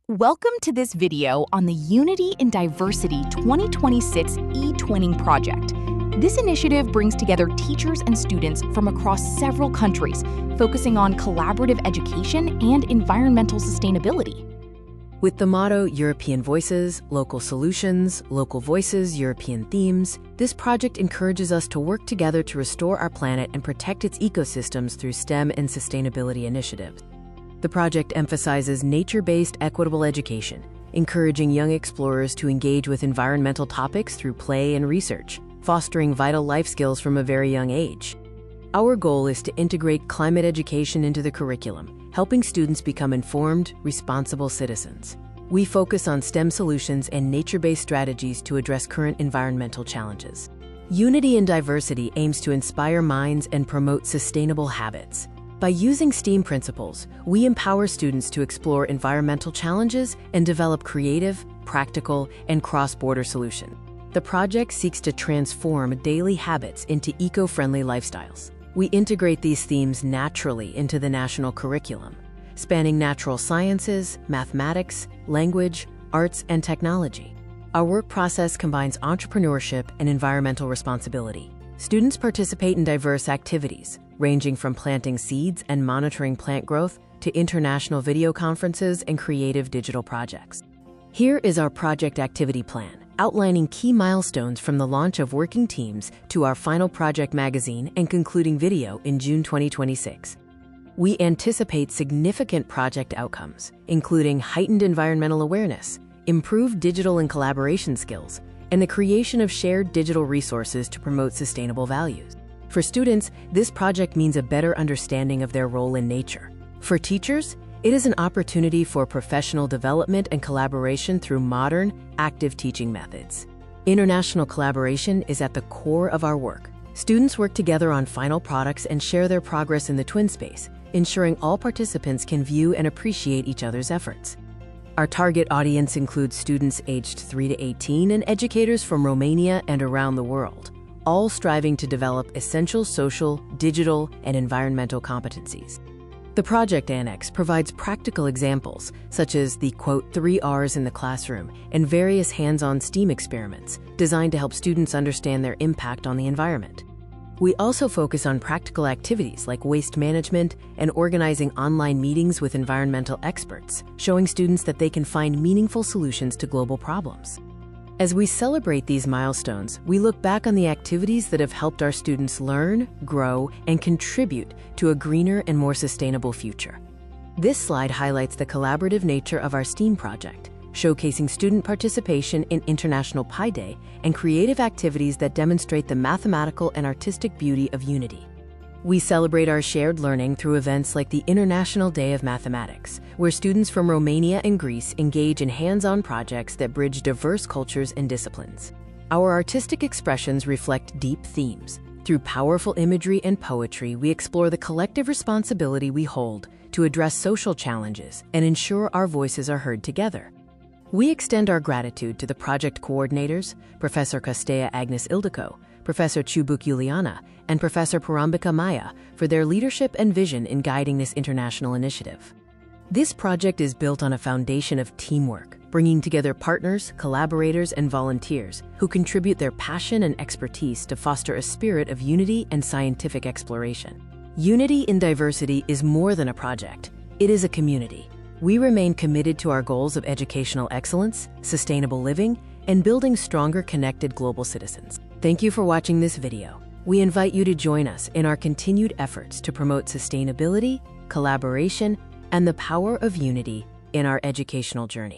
Welcome to this video on the Unity in Diversity 2026 e-twinning project. This initiative brings together teachers and students from across several countries, focusing on collaborative education and environmental sustainability. With the motto European Voices, Local Solutions, Local Voices, European Themes, this project encourages us to work together to restore our planet and protect its ecosystems through STEM and sustainability initiatives. The project emphasizes nature-based equitable education, encouraging young explorers to engage with environmental topics through play and research, fostering vital life skills from a very young age. Our goal is to integrate climate education into the curriculum, helping students become informed, responsible citizens. We focus on STEM solutions and nature-based strategies to address current environmental challenges. Unity in Diversity aims to inspire minds and promote sustainable habits. By using STEAM principles, we empower students to explore environmental challenges and develop creative, practical, and cross-border solutions. The project seeks to transform daily habits into eco-friendly lifestyles. We integrate these themes naturally into the national curriculum, spanning natural sciences, mathematics, language, arts, and technology. Our work process combines entrepreneurship and environmental responsibility. Students participate in diverse activities, ranging from planting seeds and monitoring plant growth to international video conferences and creative digital projects. Here is our project activity plan, outlining key milestones from the launch of working teams to our final project magazine and concluding video in June 2026. We anticipate significant project outcomes, including heightened environmental awareness, improved digital and collaboration skills, and the creation of shared digital resources to promote sustainable values. For students, this project means a better understanding of their role in nature. For teachers, it is an opportunity for professional development and collaboration through modern, active teaching methods. International collaboration is at the core of our work. Students work together on final products and share their progress in the twin space, ensuring all participants can view and appreciate each other's efforts. Our target audience includes students aged 3 to 18 and educators from Romania and around the world, all striving to develop essential social, digital, and environmental competencies. The project annex provides practical examples, such as the, quote, 3 R's in the classroom and various hands-on STEAM experiments designed to help students understand their impact on the environment. We also focus on practical activities like waste management and organizing online meetings with environmental experts, showing students that they can find meaningful solutions to global problems. As we celebrate these milestones, we look back on the activities that have helped our students learn, grow, and contribute to a greener and more sustainable future. This slide highlights the collaborative nature of our STEAM project, showcasing student participation in International Pi Day and creative activities that demonstrate the mathematical and artistic beauty of unity. We celebrate our shared learning through events like the International Day of Mathematics, where students from Romania and Greece engage in hands-on projects that bridge diverse cultures and disciplines. Our artistic expressions reflect deep themes. Through powerful imagery and poetry, we explore the collective responsibility we hold to address social challenges and ensure our voices are heard together. We extend our gratitude to the project coordinators, Professor Costea Agnes Ildico, Professor Ciubuc Iuliana, and Professor Porambika Maya for their leadership and vision in guiding this international initiative. This project is built on a foundation of teamwork, bringing together partners, collaborators, and volunteers who contribute their passion and expertise to foster a spirit of unity and scientific exploration. Unity in Diversity is more than a project. It is a community. We remain committed to our goals of educational excellence, sustainable living, and building stronger, connected global citizens. Thank you for watching this video. We invite you to join us in our continued efforts to promote sustainability, collaboration, and the power of unity in our educational journey.